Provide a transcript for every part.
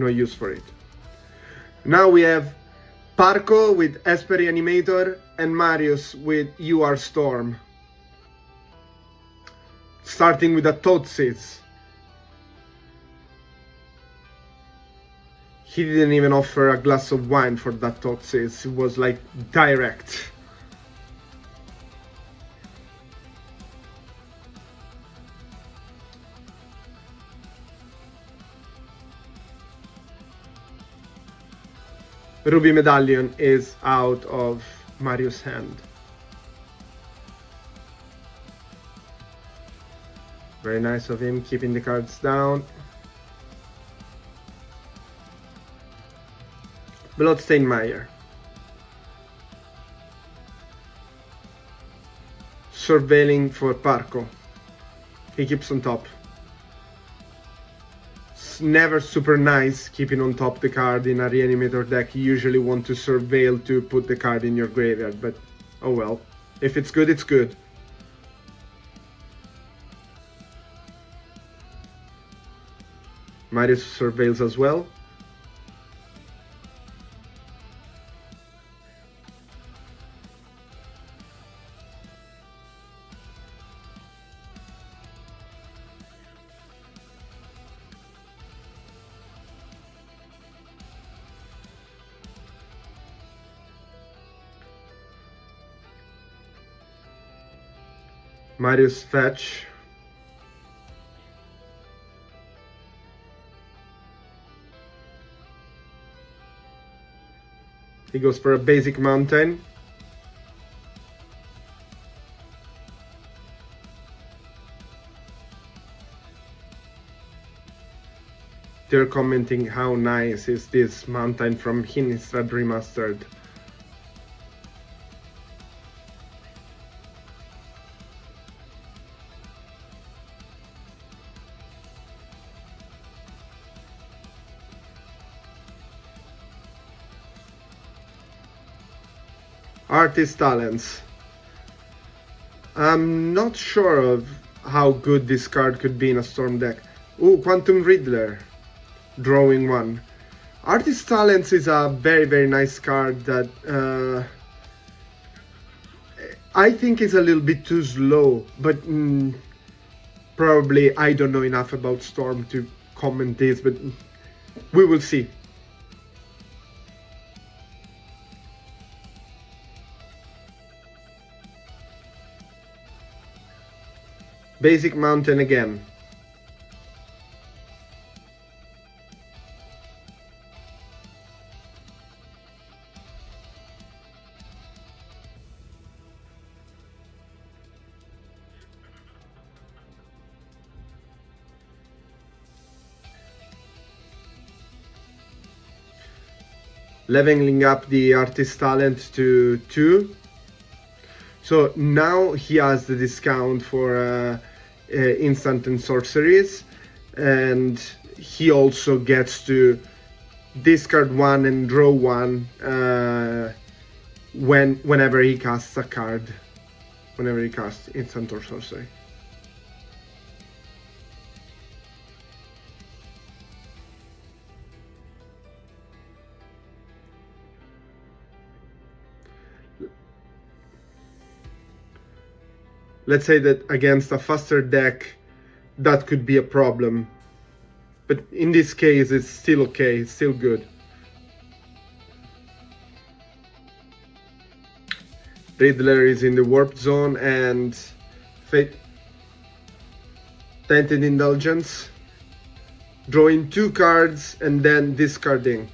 no use for it. Now we have Parco with Esper Reanimator and Marius with UR Storm. Starting with the Totsis. He didn't even offer a glass of wine for that Totsis. It was like direct. Ruby Medallion is out of Marius' hand. Very nice of him, keeping the cards down. Bloodstained Mire. Surveilling for Parco. He keeps on top. It's never super nice keeping on top the card in a Reanimator deck. You usually want to surveil to put the card in your graveyard, but oh well. If it's good, it's good. Marius surveils as well. Marius fetch. He goes for a basic mountain. They're commenting how nice is this mountain from Innistrad Remastered. Artist Talents. I'm not sure of how good this card could be in a Storm deck. Ooh, Quantum Riddler. Drawing one. Artist Talents is a very nice card that I think is a little bit too slow, but probably I don't know enough about Storm to comment this, but we will see. Basic Mountain again. Leveling up the Artist Talent to 2. So now he has the discount for instant and sorceries, and he also gets to discard one and draw one whenever he casts a card, whenever he casts instant or sorcery. Let's say that against a faster deck, that could be a problem. But in this case, it's still okay, it's still good. Riddler is in the Warp Zone and Tainted Indulgence. Drawing 2 cards and then discarding.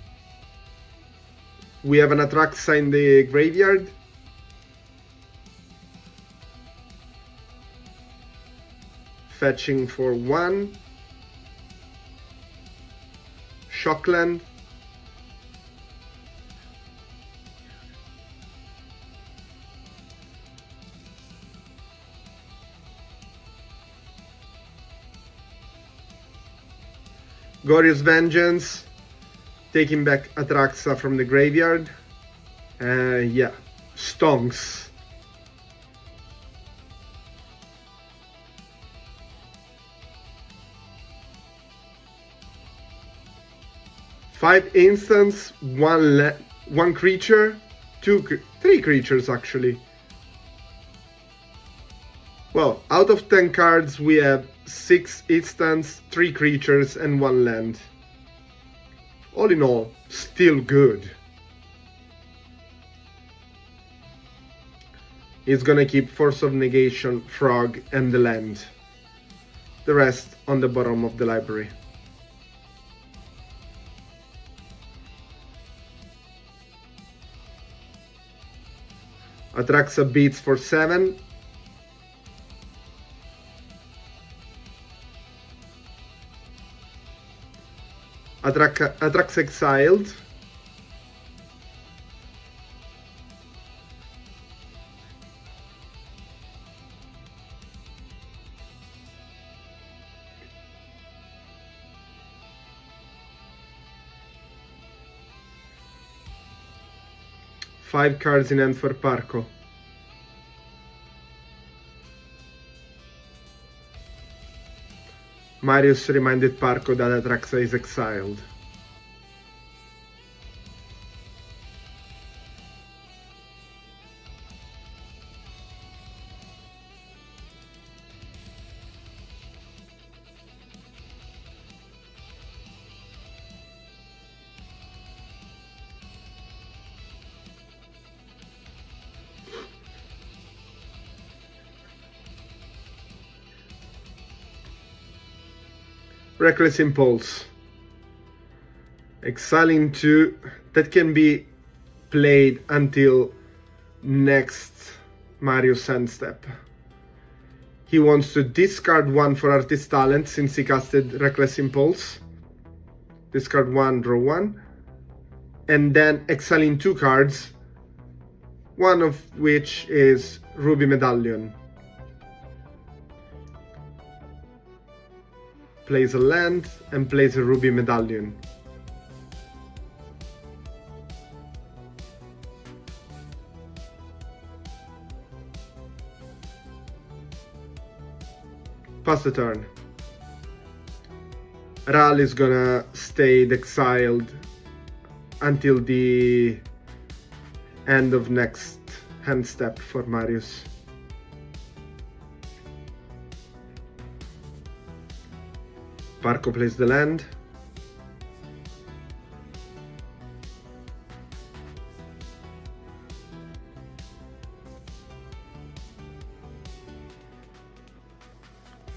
We have an Atraxa in the graveyard. Fetching for 1. Shockland. Glorious Vengeance. Taking back Atraxa from the graveyard. Yeah. Stonks. 5 instants, one creature, 3 creatures actually. Well, out of 10 cards we have 6 instants, 3 creatures and 1 land. All in all, still good. He's gonna keep Force of Negation, Frog and the land. The rest on the bottom of the library. Atraxa beats for 7. Atraxa exiled. Five cards in hand for Parco. Marius reminded Parco that Atraxa is exiled. Reckless Impulse. Exiling 2, that can be played until next Marius end step. He wants to discard 1 for Artist Talent since he casted Reckless Impulse. Discard 1, draw 1. And then exiling 2 cards, one of which is Ruby Medallion. Plays a land and plays a Ruby Medallion. Pass the turn. Ral is gonna stay exiled until the end of next hand step for Marius. Parco plays the land.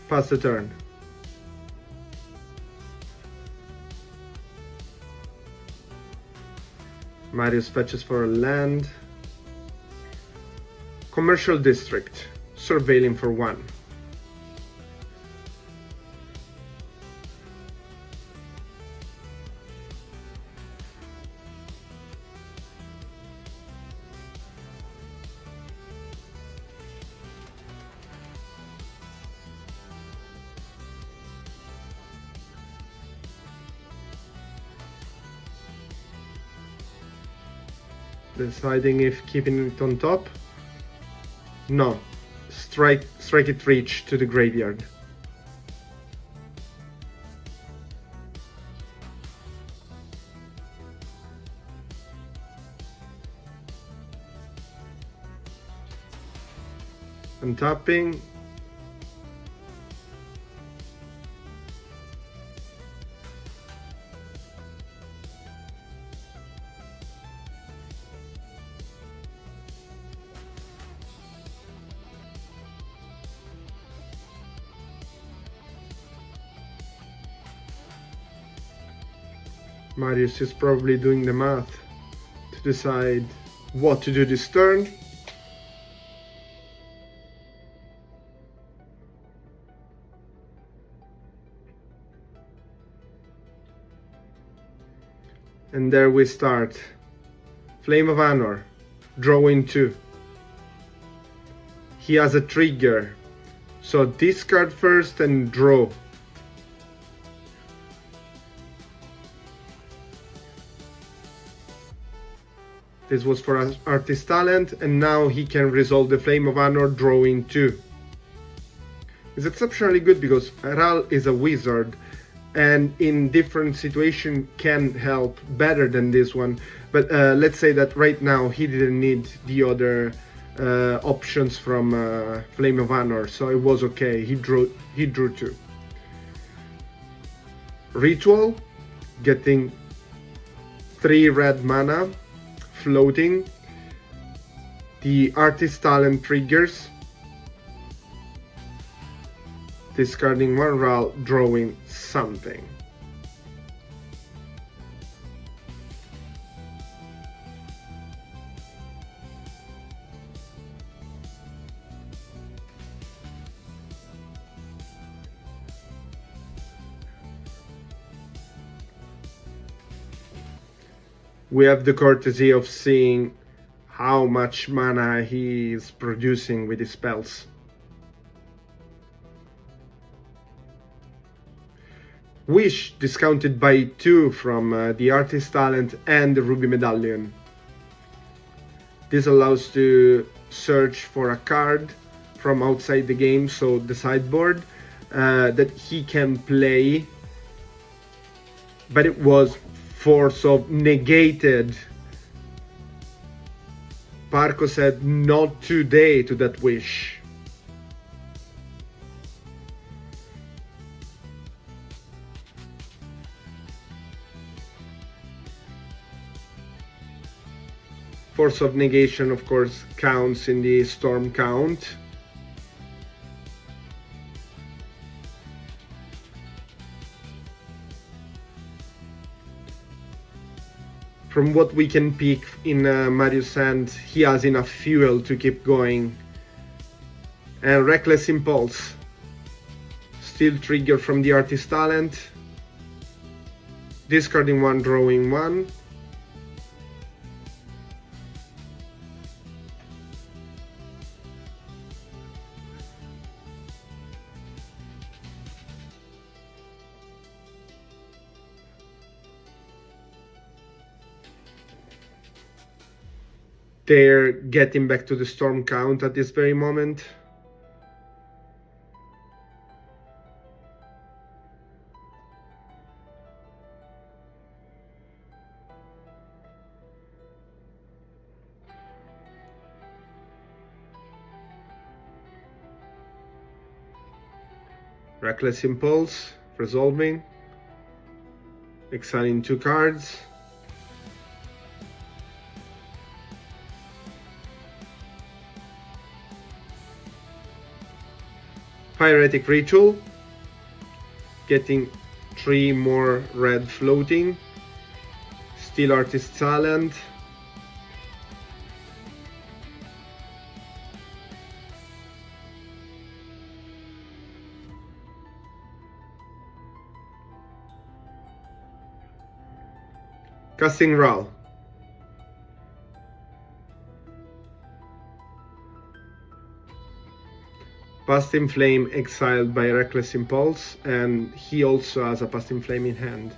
Pass the turn. Marius fetches for a land. Commercial District. Surveilling for 1. Deciding if keeping it on top. No. Strike it reach to the graveyard. Untapping. Marius is probably doing the math to decide what to do this turn. And there we start. Flame of Anor, drawing 2. He has a trigger, so discard first and draw. This was for Artist Talent, and now he can resolve the Flame of Anor, drawing 2. It's exceptionally good because Ral is a wizard, and in different situation can help better than this one. But let's say that right now he didn't need the other options from Flame of Honor, so it was okay. He drew 2. Ritual, getting 3 red mana, floating. The Artist Talent triggers, discarding 1 RAL, drawing something. We have the courtesy of seeing how much mana he is producing with his spells. Wish, discounted by 2 from the Artist Talent and the Ruby Medallion. This allows to search for a card from outside the game, so the sideboard, that he can play, but it was force of negated. Parco said not today to that wish. Force of negation, of course, counts in the storm count. From what we can pick in Marius' hand, he has enough fuel to keep going. And Reckless Impulse, still trigger from the Artist Talent, discarding 1, drawing 1. They're getting back to the storm count at this very moment. Reckless Impulse, resolving, exiling 2 cards. Pyretic Ritual, getting 3 more red floating. Steel Artist Talent. Casting RAL. Past in Flame exiled by Reckless Impulse, and he also has a Past in Flame in hand.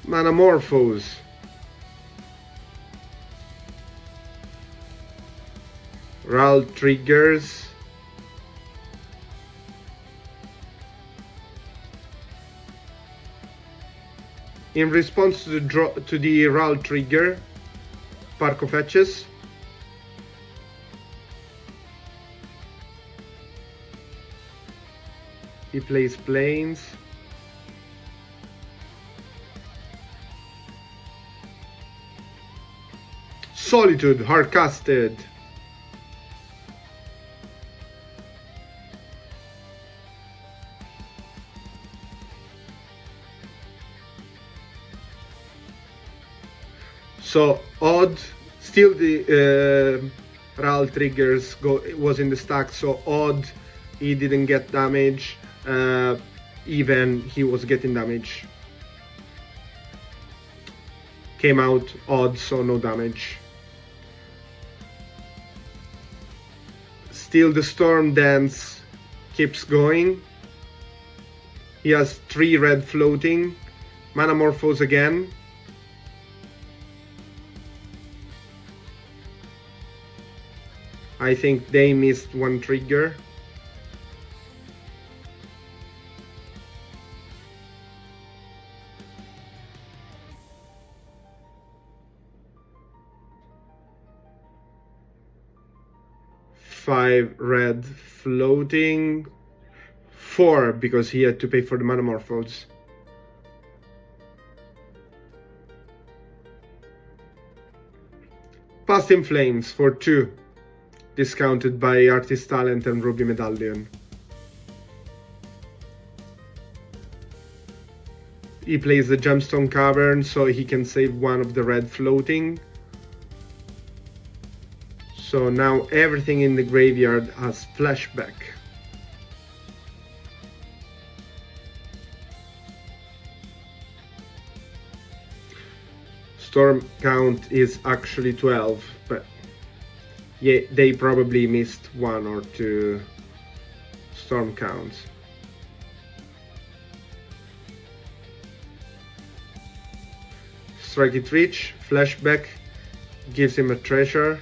Manamorphose. RAL triggers. In response to the RAL trigger, Parco fetches. He plays planes. Solitude, hard-casted. So odd, still the RAL triggers was in the stack, so odd, he didn't get damage, even he was getting damage. Came out odd, so no damage. Still the Storm Dance keeps going. He has 3 red floating. Manamorphose again. I think they missed one trigger. Five red floating. 4 because he had to pay for the Manamorphose. Past in Flames for 2, discounted by Artist Talent and Ruby Medallion. He plays the Gemstone Cavern so he can save one of the red floating. So now everything in the graveyard has flashback. Storm count is actually 12, but yeah, they probably missed 1 or 2 storm counts. Strike it rich, flashback, gives him a treasure.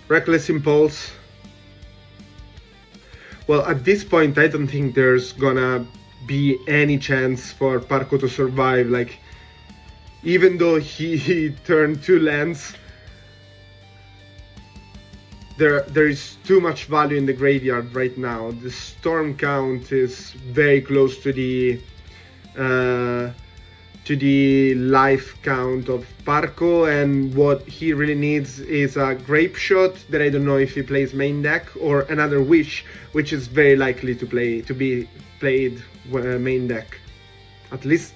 Reckless Impulse. Well, at this point, I don't think there's gonna be any chance for Parco to survive. Like, even though he turned 2 lands, there is too much value in the graveyard right now. The storm count is very close to the life count of Parco, and what he really needs is a Grape Shot that I don't know if he plays main deck, or another Wish, which is very likely to be played main deck. At least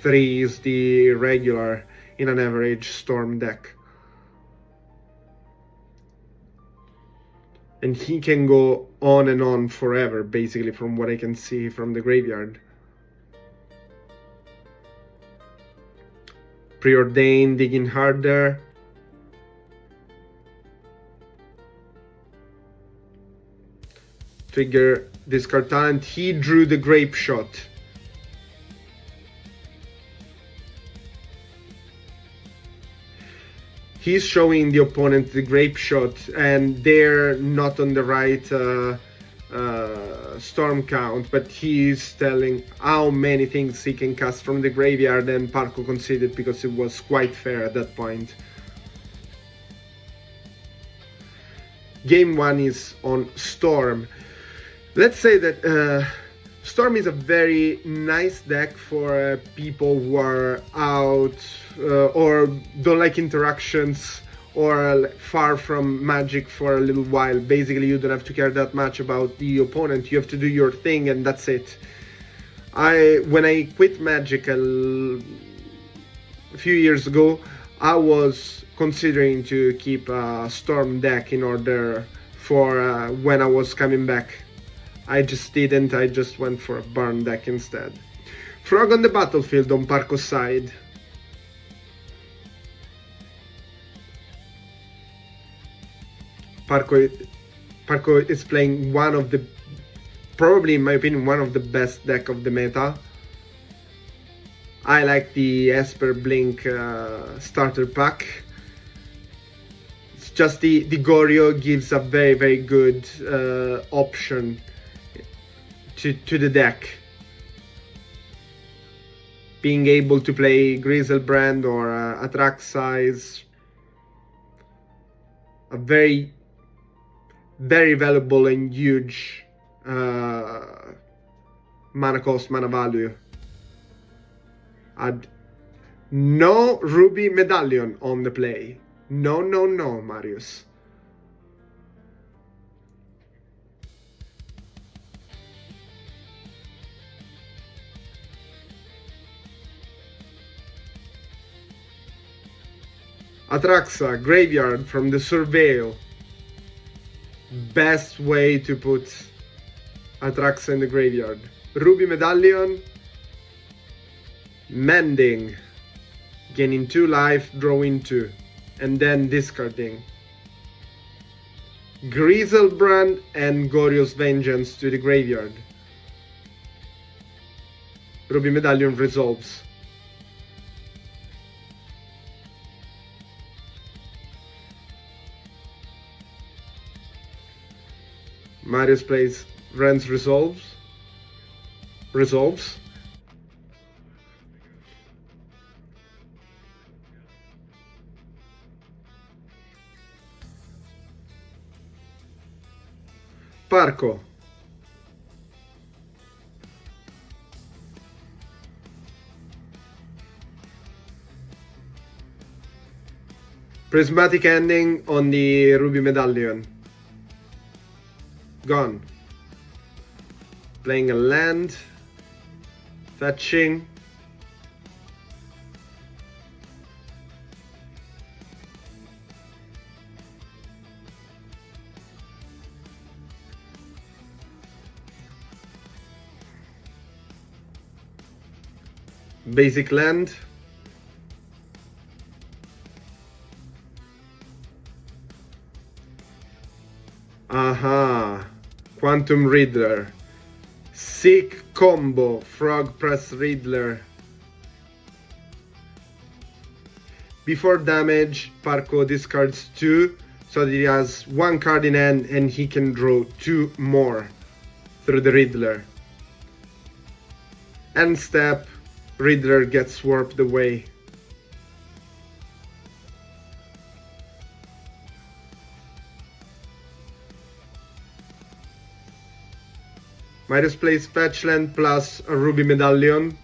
3 is the regular in an average Storm deck. And he can go on and on forever, basically, from what I can see from the graveyard. Preordain, digging harder. Trigger discard talent. He drew the Grape Shot. He's showing the opponent the Grape Shot, and they're not on the right storm count, but he's telling how many things he can cast from the graveyard, and Parco conceded because it was quite fair at that point. Game 1 is on Storm. Let's say that Storm is a very nice deck for people who are out or don't like interactions, or far from Magic for a little while. Basically, you don't have to care that much about the opponent. You have to do your thing, and that's it. When I quit Magic a few years ago, I was considering to keep a Storm deck in order for when I was coming back. I just didn't. I just went for a Burn deck instead. Frog on the battlefield on Parco's side. Parco is playing one of the, probably in my opinion, one of the best deck of the meta. I like the Esper Blink starter pack. It's just the Goryo gives a very, very good option to the deck. Being able to play Griselbrand or Atraxize, a very valuable and huge mana cost, mana value. Add no Ruby Medallion on the play. No, Marius. Atraxa, graveyard from the Surveil. Best way to put Atraxa in the graveyard. Ruby Medallion. Mending. Gaining 2 life, drawing 2. And then discarding. Griselbrand and Goryo's Vengeance to the graveyard. Ruby Medallion resolves. Marius plays Ren's resolves. Parco. Prismatic ending on the Ruby Medallion. Gone. Playing a land. Fetching. Basic land. Aha. Quantum Riddler. Sick combo. Frog Press Riddler. Before damage, Parco discards 2, so that he has 1 card in hand and he can draw 2 more through the Riddler. End step, Riddler gets warped away. Marius plays Fetchland plus a Ruby Medallion.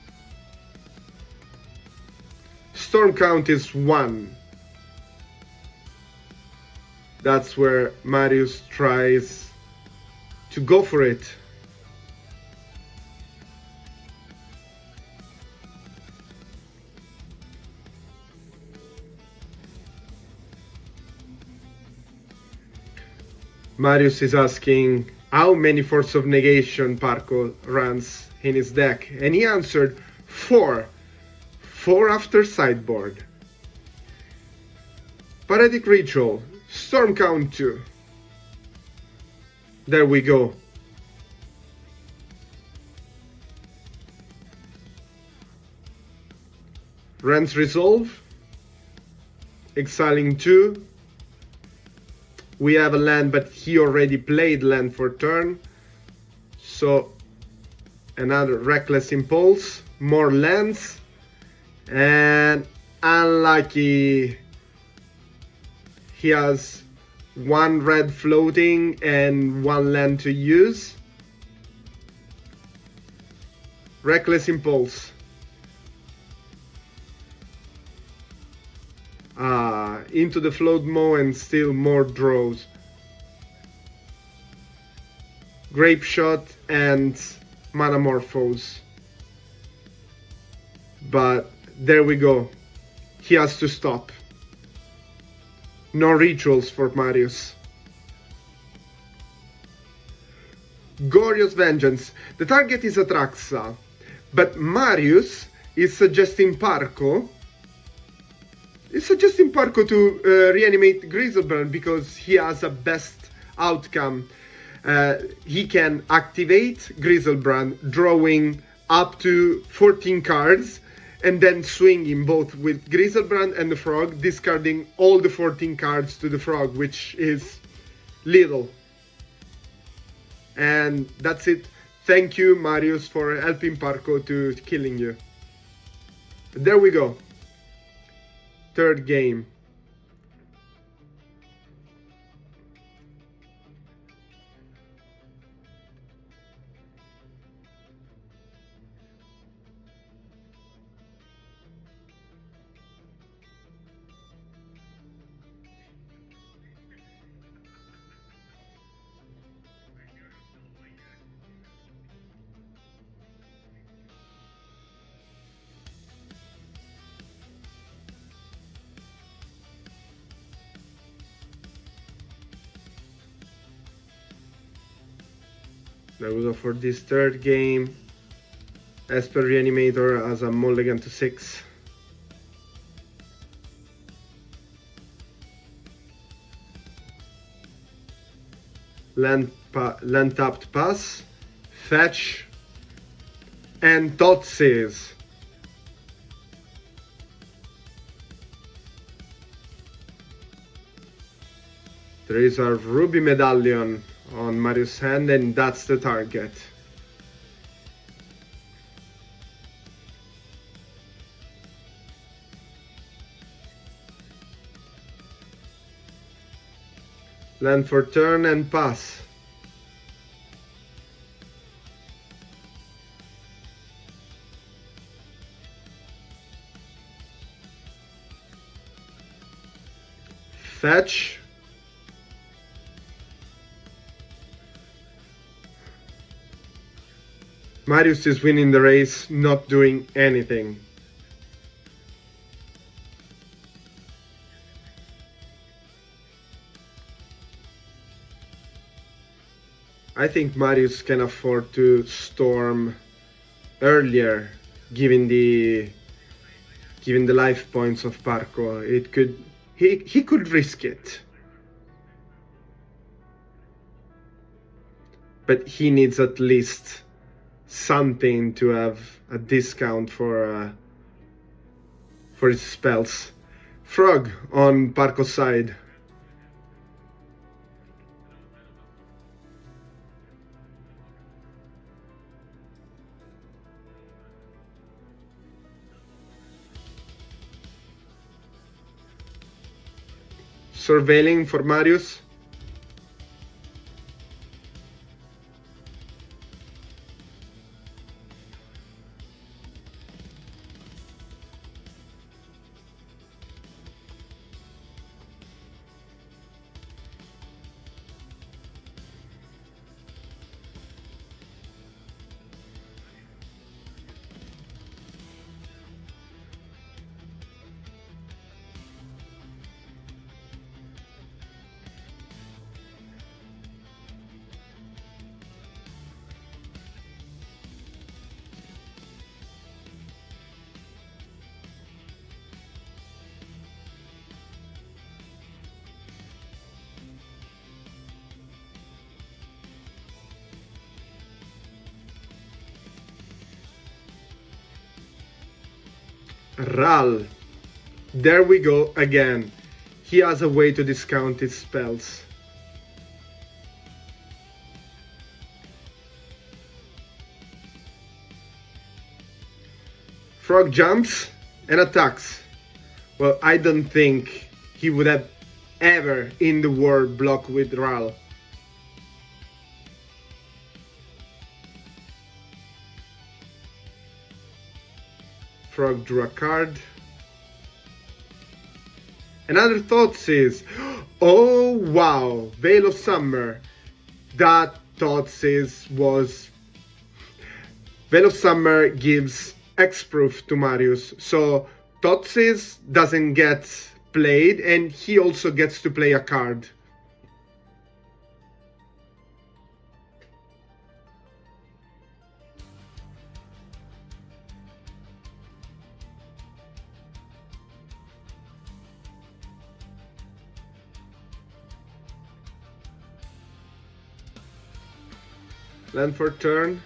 Storm count is 1. That's where Marius tries to go for it. Marius is asking how many Force of Negation Parco runs in his deck, and he answered 4. 4 after Sideboard. Paretic Ritual, Storm count 2. There we go. Ren's Resolve, exiling 2. We have a land, but he already played land for turn. So another Reckless Impulse, more lands, and unlucky. He has 1 red floating and 1 land to use. Reckless Impulse. Into the float mo and still more draws. Grape Shot and Manamorphose. But there we go. He has to stop. No rituals for Marius. Goryo's Vengeance. The target is Atraxa, but Marius is suggesting Parco. He's suggesting Parco to reanimate Griselbrand because he has a best outcome. He can activate Griselbrand, drawing up to 14 cards, and then swinging both with Griselbrand and the Frog, discarding all the 14 cards to the Frog, which is little. And that's it. Thank you, Marius, for helping Parco to killing you. There we go. Third game. There we go for this third game. Esper Reanimator has a mulligan to 6. land tapped pass, fetch, and Thoughtseize. There is a ruby medallion on Marius' hand, and that's the target. Land for turn and pass. Fetch. Marius is winning the race, not doing anything. I think Marius can afford to storm earlier, given the life points of Parco. He could risk it, but he needs at least something to have a discount for his spells. Frog on Parco's side. Surveilling for Marius. Ral. There we go again. He has a way to discount his spells. Frog jumps and attacks. Well, I don't think he would have ever in the world blocked with Ral. Frog drew a card. Another Thoughtseize. Oh wow, Veil of Summer. That Thoughtseize was... Veil of Summer gives X-proof to Marius, so Thoughtseize doesn't get played and he also gets to play a card. Land for turn.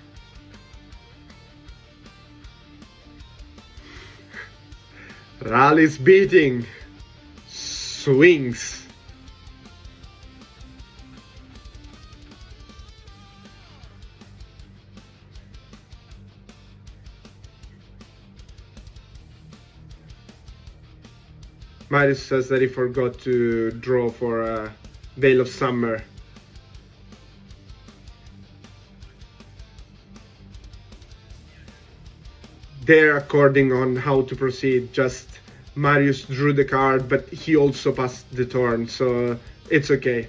Ral is beating. Swings. Marius says that he forgot to draw for Veil of Summer. They're according on how to proceed. Just Marius drew the card, but he also passed the turn, so it's okay.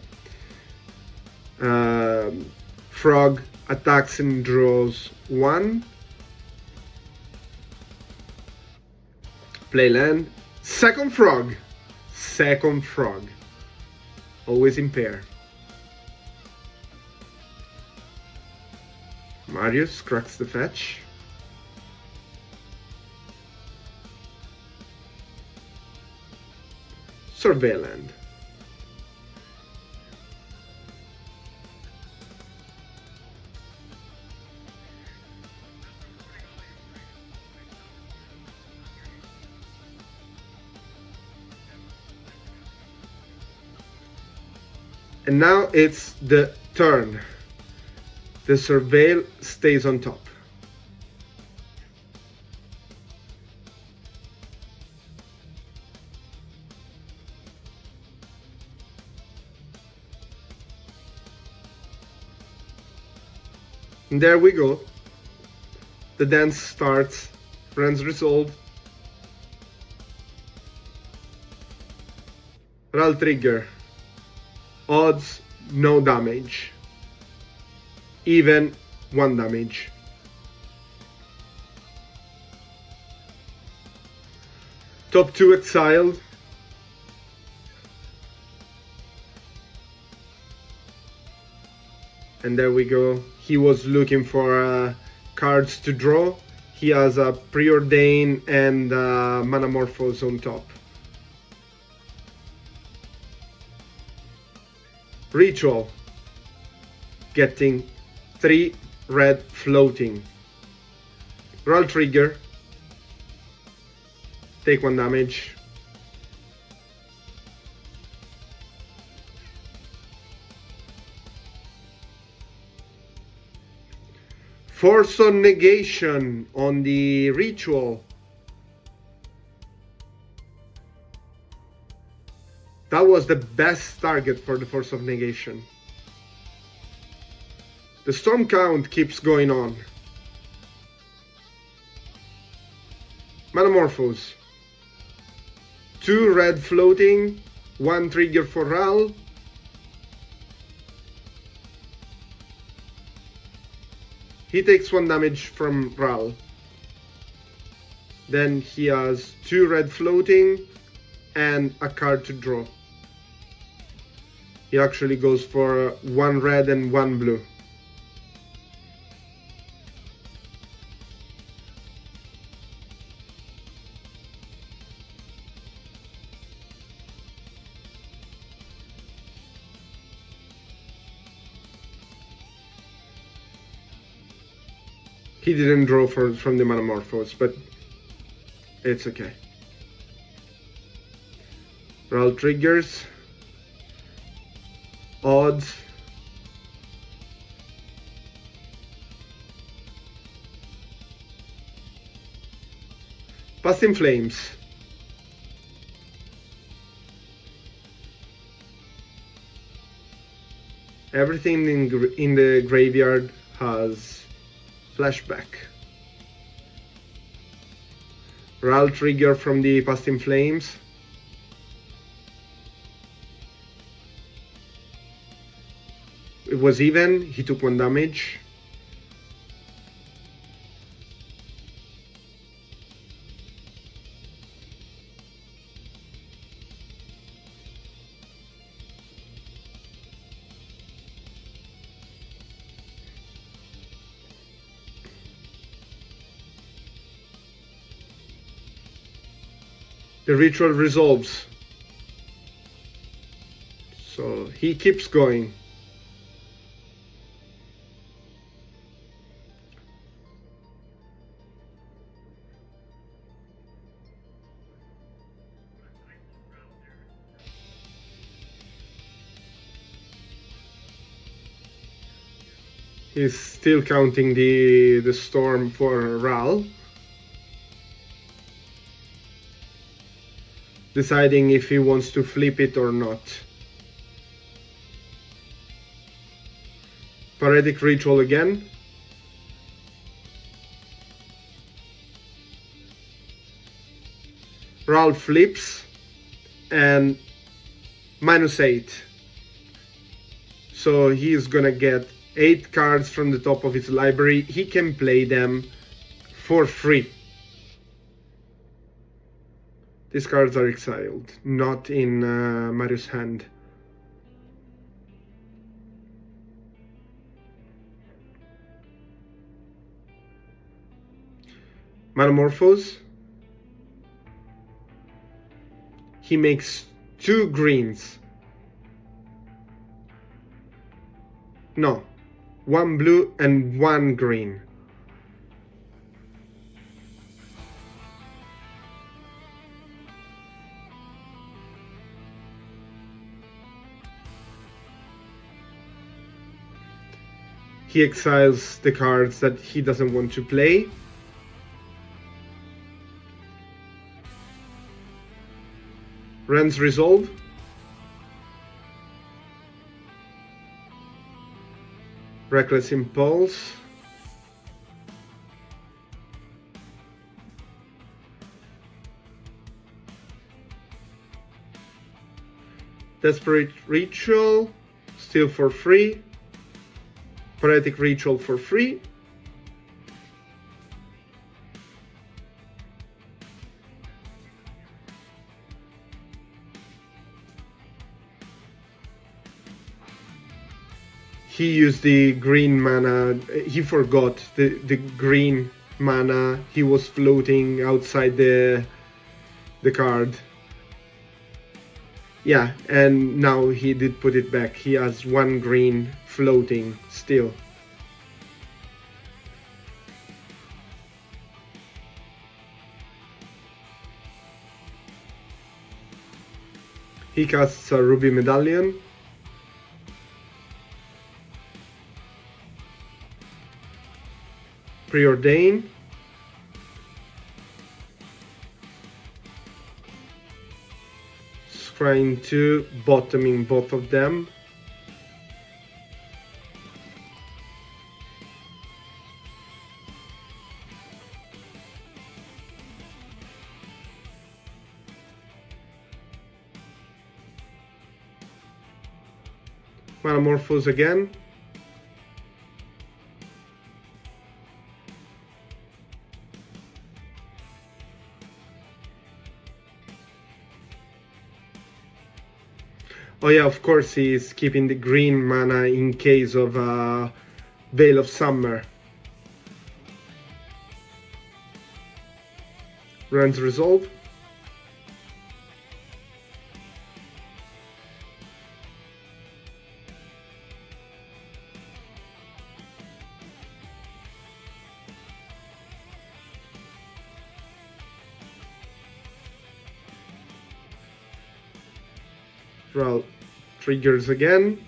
Frog attacks and draws 1. Play land. Second frog. Second frog. Always in pair. Marius cracks the fetch. Surveil land. And now it's the turn. The Surveil stays on top. And there we go. The dance starts. Friends resolve. Ral trigger. Odds, no damage. Even, 1 damage. Top 2 exiled. And there we go. He was looking for cards to draw. He has a Preordain and Manamorphose on top. Ritual. Getting 3 red floating. Roll trigger. Take 1 damage. Force on negation on the ritual. That was the best target for the force of negation. The storm count keeps going on. Manamorphose. 2 red floating, 1 trigger for Ral. He takes 1 damage from Ral. Then he has 2 red floating and a card to draw. He actually goes for 1 red and 1 blue. He didn't draw from the Manamorphose, but it's okay. Roll triggers. Odds. Past in Flames. Everything in the graveyard has flashback. Ral trigger from the Past in Flames. It was even, he took 1 damage. The ritual resolves. So he keeps going. He's still counting the storm for Ral. Deciding if he wants to flip it or not. Paretic Ritual again. Ral flips and -8. So he's gonna get 8 cards from the top of his library. He can play them for free. These cards are exiled, not in Mario's hand. Manamorphose. He makes 2 greens. No, 1 blue and 1 green. he exiles the cards that he doesn't want to play. Rand's Resolve. Reckless Impulse. Desperate Ritual, still for free. Poetic Ritual for free. He used the green mana, he forgot the green mana, he was floating outside the card. Yeah, and now he did put it back. He has one green floating still. He casts a Ruby Medallion. Preordain. Trying to bottoming both of them. Metamorphose again. Oh yeah, of course he's keeping the green mana in case of Veil of Summer. Rand's Resolve. Ral triggers again.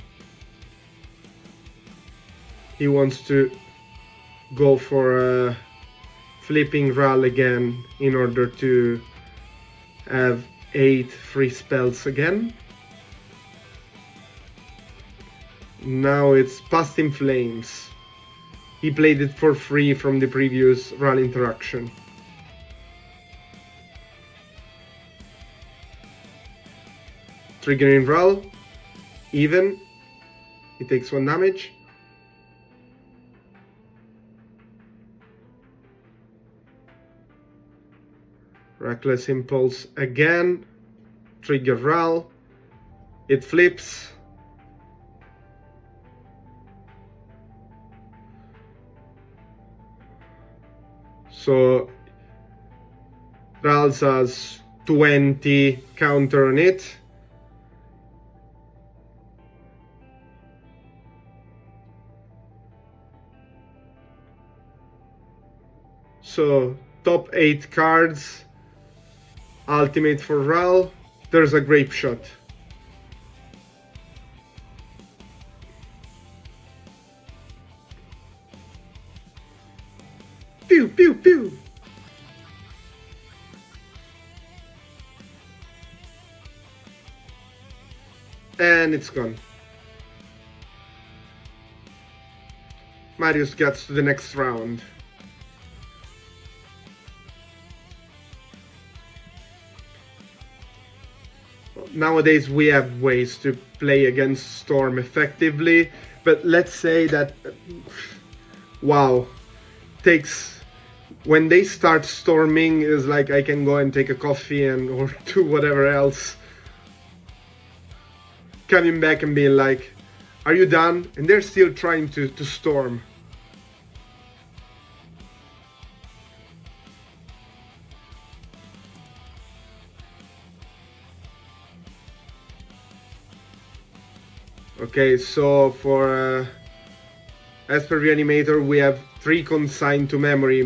He wants to go for flipping Ral again in order to have 8 free spells again. Now it's Past in Flames. He played it for free from the previous Ral interaction. Triggering Ral, even, he takes 1 damage. Reckless Impulse again, trigger Ral, it flips. So Ral's has 20 counter on it. So top 8 cards, ultimate for Ral, there's a Grape Shot. Pew pew pew! And it's gone. Marius gets to the next round. Nowadays we have ways to play against Storm effectively, but let's say that wow, takes when they start storming is like I can go and take a coffee and or do whatever else, coming back and being like, are you done? And they're still trying to storm. Okay, so for Esper Reanimator we have 3 consigned to memory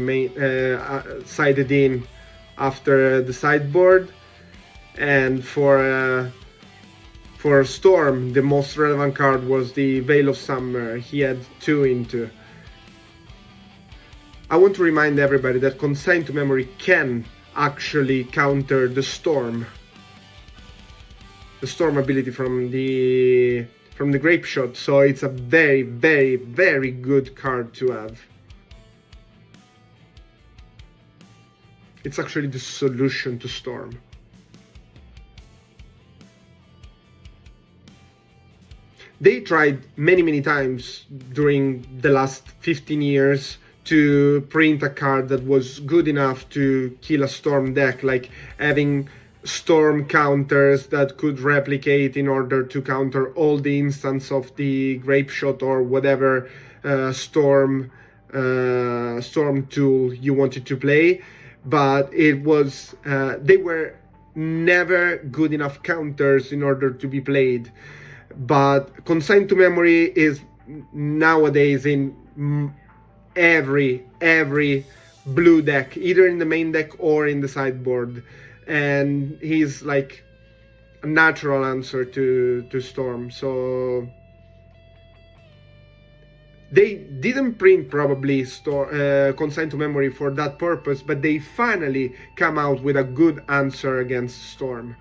sided in after the sideboard, and for For Storm, the most relevant card was the Veil of Summer. He had 2 into. I want to remind everybody that Consign to Memory can actually counter the Storm ability from the Grape Shot, so it's a very, very, very good card to have. It's actually the solution to Storm. They tried many times during the last 15 years to print a card that was good enough to kill a Storm deck, like having Storm counters that could replicate in order to counter all the instants of the Grape Shot or whatever Storm tool you wanted to play. But it was they were never good enough counters in order to be played. But Consign to Memory is nowadays in every blue deck, either in the main deck or in the sideboard, and he's like a natural answer to Storm. So they didn't print probably Consign to Memory for that purpose, but they finally come out with a good answer against Storm.